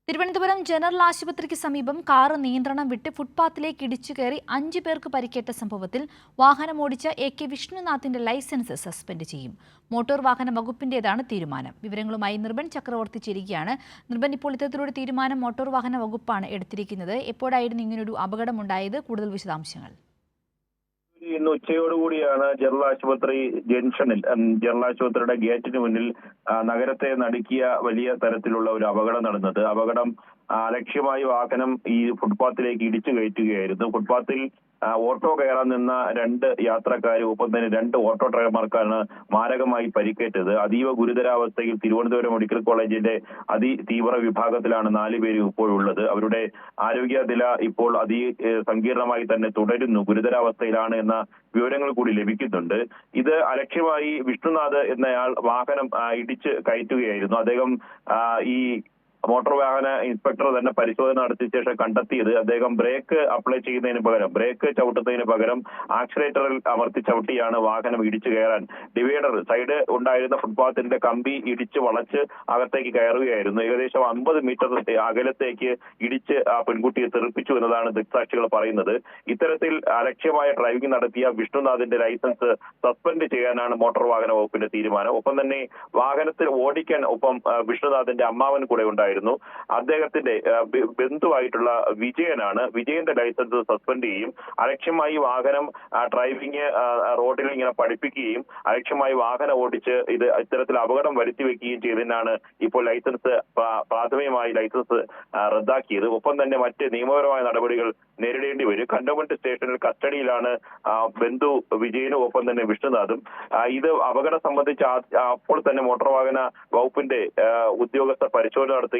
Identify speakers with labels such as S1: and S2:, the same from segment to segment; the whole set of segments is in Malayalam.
S1: തിരുവനന്തപുരം ജനറൽ ആശുപത്രിക്ക് സമീപം കാർ നിയന്ത്രണം വിട്ട് ഫുട്പാത്തിലേക്ക് ഇടിച്ചു കയറി 5 പേർക്ക് പരിക്കേറ്റ സംഭവത്തിൽ വാഹനമോടിച്ച AK വിഷ്ണുനാഥിന്റെ ലൈസൻസ് സസ്പെൻഡ് ചെയ്യും. മോട്ടോർ വാഹന വകുപ്പിന്റേതാണ് തീരുമാനം. വിവരങ്ങളുമായി നിർബൻ ചക്രവർത്തി ചേരുകയാണ്. നിർബൻ, ഇപ്പോൾ ഇത്തരത്തിലൊരു തീരുമാനം മോട്ടോർ വാഹന വകുപ്പാണ് എടുത്തിരിക്കുന്നത്. എപ്പോഴായിരുന്നു ഇങ്ങനൊരു അപകടമുണ്ടായത്? കൂടുതൽ വിശദാംശങ്ങൾ.
S2: ഇന്ന് ഉച്ചയോടുകൂടിയാണ് ജനറൽ ആശുപത്രി ജംഗ്ഷനിൽ ജനറൽ ആശുപത്രിയുടെ ഗേറ്റിന് മുന്നിൽ നഗരത്തെ നടുക്കിയ വലിയ തരത്തിലുള്ള ഒരു അപകടം നടന്നത്. അപകടം അലക്ഷ്യമായി വാഹനം ഈ ഫുട്പാത്തിലേക്ക് ഇടിച്ചു കയറ്റുകയായിരുന്നു. ഫുട്പാത്തിൽ ഓട്ടോ കയറാൻ നിന്ന 2 യാത്രക്കാരും ഒപ്പം തന്നെ 2 ഓട്ടോ ഡ്രൈവർമാർക്കാണ് മാരകമായി പരിക്കേറ്റത്. അതീവ ഗുരുതരാവസ്ഥയിൽ തിരുവനന്തപുരം മെഡിക്കൽ കോളേജിന്റെ അതിതീവ്ര വിഭാഗത്തിലാണ് 4 പേരും ഇപ്പോഴുള്ളത്. അവരുടെ ആരോഗ്യനില ഇപ്പോൾ സങ്കീർണമായി തന്നെ തുടരുന്നു. ഗുരുതരാവസ്ഥയിലാണ് എന്ന വിവരങ്ങൾ കൂടി ലഭിക്കുന്നുണ്ട്. ഇത് അലക്ഷ്യമായി വിഷ്ണുനാഥ് എന്നയാൾ വാഹനം ഇടിച്ച് കയറ്റുകയായിരുന്നു. അദ്ദേഹം ഈ മോട്ടോർ വാഹന ഇൻസ്പെക്ടർ തന്നെ പരിശോധന നടത്തിയ ശേഷം കണ്ടെത്തിയത് അദ്ദേഹം ബ്രേക്ക് ചവിട്ടുന്നതിന് പകരം ആക്സിലേറ്ററിൽ അമർത്തി ചവിട്ടിയാണ് വാഹനം ഇടിച്ചു കയറാൻ ഡിവൈഡർ സൈഡ് ഉണ്ടായിരുന്ന ഫുട്പാത്തിന്റെ കമ്പി ഇടിച്ച് വളച്ച് അകത്തേക്ക് കയറുകയായിരുന്നു. ഏകദേശം 50 മീറ്റർ അകലത്തേക്ക് ഇടിച്ച് ആ പെൺകുട്ടിയെ തെറിപ്പിച്ചു എന്നതാണ് ദൃക്സാക്ഷികൾ പറയുന്നത്. ഇത്തരത്തിൽ അലക്ഷ്യമായ ഡ്രൈവിംഗ് നടത്തിയ വിഷ്ണുനാഥിന്റെ ലൈസൻസ് സസ്പെൻഡ് ചെയ്യാനാണ് മോട്ടോർ വാഹന വകുപ്പിന്റെ തീരുമാനം. ഒപ്പം തന്നെ വാഹനത്തിൽ ഓടിക്കാൻ വിഷ്ണുനാഥിന്റെ അമ്മാവൻ കൂടെ ഉണ്ടായിരുന്നു. അദ്ദേഹത്തിന്റെ ബന്ധുവായിട്ടുള്ള വിജയന്റെ ലൈസൻസ് സസ്പെൻഡ് ചെയ്യും. അലക്ഷ്യമായി വാഹനം ഡ്രൈവിംഗ് റോഡിൽ ഇങ്ങനെ പഠിപ്പിക്കുകയും അലക്ഷ്യമായി വാഹനം ഓടിച്ച് ഇത്തരത്തിൽ അപകടം വരുത്തി വെക്കുകയും ചെയ്തതിനാണ് ഇപ്പോൾ പ്രാഥമികമായി ലൈസൻസ് റദ്ദാക്കിയത്. ഒപ്പം തന്നെ മറ്റ് നിയമപരമായ നടപടികൾ നേരിടേണ്ടി വരും. കന്റോൺമെന്റ് സ്റ്റേഷനിൽ കസ്റ്റഡിയിലാണ് ബന്ധു വിജയനും ഒപ്പം തന്നെ വിഷ്ണുനാഥും. ഇത് അപകടം സംബന്ധിച്ച് അപ്പോൾ തന്നെ മോട്ടോർ വാഹന വകുപ്പിന്റെ ഉദ്യോഗസ്ഥർ പരിശോധന നടത്തുകയും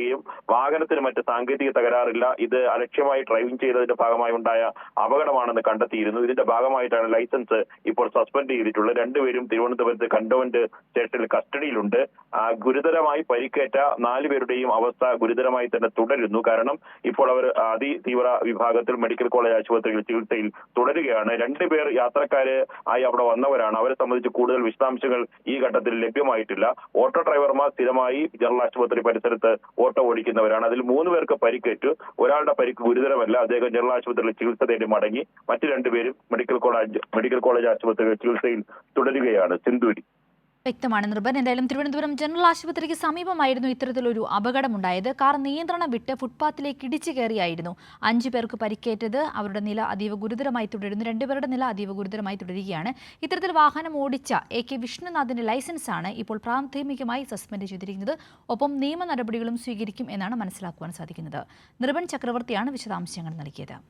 S2: വാഹനത്തിന് മറ്റ് സാങ്കേതിക തകരാറില്ല, ഇത് അലക്ഷ്യമായി ഡ്രൈവിംഗ് ചെയ്തതിന്റെ ഭാഗമായി ഉണ്ടായ അപകടമാണെന്ന് കണ്ടെത്തിയിരുന്നു. ഇതിന്റെ ഭാഗമായിട്ടാണ് ലൈസൻസ് ഇപ്പോൾ സസ്പെൻഡ് ചെയ്തിട്ടുള്ളത്. 2 പേരും തിരുവനന്തപുരത്ത് കന്റോൺമെന്റ് സ്റ്റേഷനിൽ കസ്റ്റഡിയിലുണ്ട്. ഗുരുതരമായി പരിക്കേറ്റ 4 പേരുടെയും അവസ്ഥ ഗുരുതരമായി തന്നെ തുടരുന്നു. കാരണം ഇപ്പോൾ അവർ അതിതീവ്ര വിഭാഗത്തിൽ മെഡിക്കൽ കോളേജ് ആശുപത്രിയിൽ ചികിത്സയിൽ തുടരുകയാണ്. 2 പേർ യാത്രക്കാര് ആയി അവിടെ വന്നവരാണ്. അവരെ സംബന്ധിച്ച് കൂടുതൽ വിശദാംശങ്ങൾ ഈ ഘട്ടത്തിൽ ലഭ്യമായിട്ടില്ല. ഓട്ടോ ഡ്രൈവർമാർ സ്ഥിരമായി ജനറൽ ആശുപത്രി പരിസരത്ത് ഓട്ടോ ഓടിക്കുന്നവരാണ്. അതിൽ 3 പേർക്ക് പരിക്കേറ്റു. ഒരാളുടെ പരിക്ക് ഗുരുതരമല്ല. അദ്ദേഹം ജനറൽ ആശുപത്രിയിൽ ചികിത്സ തേടി മടങ്ങി. മറ്റ് 2 പേരും മെഡിക്കൽ കോളേജ് ആശുപത്രിയിൽ ചികിത്സയിൽ തുടരുകയാണ്. സിന്ധൂരി.
S1: വ്യക്തമാണ് നിർബൻ. എന്തായാലും തിരുവനന്തപുരം ജനറൽ ആശുപത്രിക്ക് സമീപമായിരുന്നു ഇത്തരത്തിലൊരു അപകടമുണ്ടായത്. കാർ നിയന്ത്രണം വിട്ട് ഫുട്പാത്തിലേക്ക് ഇടിച്ചു കയറിയായിരുന്നു 5 പേർക്ക് പരിക്കേറ്റത്. അവരുടെ നില അതീവ ഗുരുതരമായി തുടരുന്നു. 2 പേരുടെ നില അതീവ ഗുരുതരമായി തുടരുകയാണ്. ഇത്തരത്തിൽ വാഹനം ഓടിച്ച AK വിഷ്ണുനാഥിന്റെ ലൈസൻസാണ് ഇപ്പോൾ പ്രാഥമികമായി സസ്പെൻഡ് ചെയ്തിരിക്കുന്നത്. ഒപ്പം നിയമ നടപടികളും സ്വീകരിക്കും എന്നാണ് മനസ്സിലാക്കുവാൻ സാധിക്കുന്നത്. നിർബൻ ചക്രവർത്തിയാണ് വിശദാംശങ്ങൾ നൽകിയത്.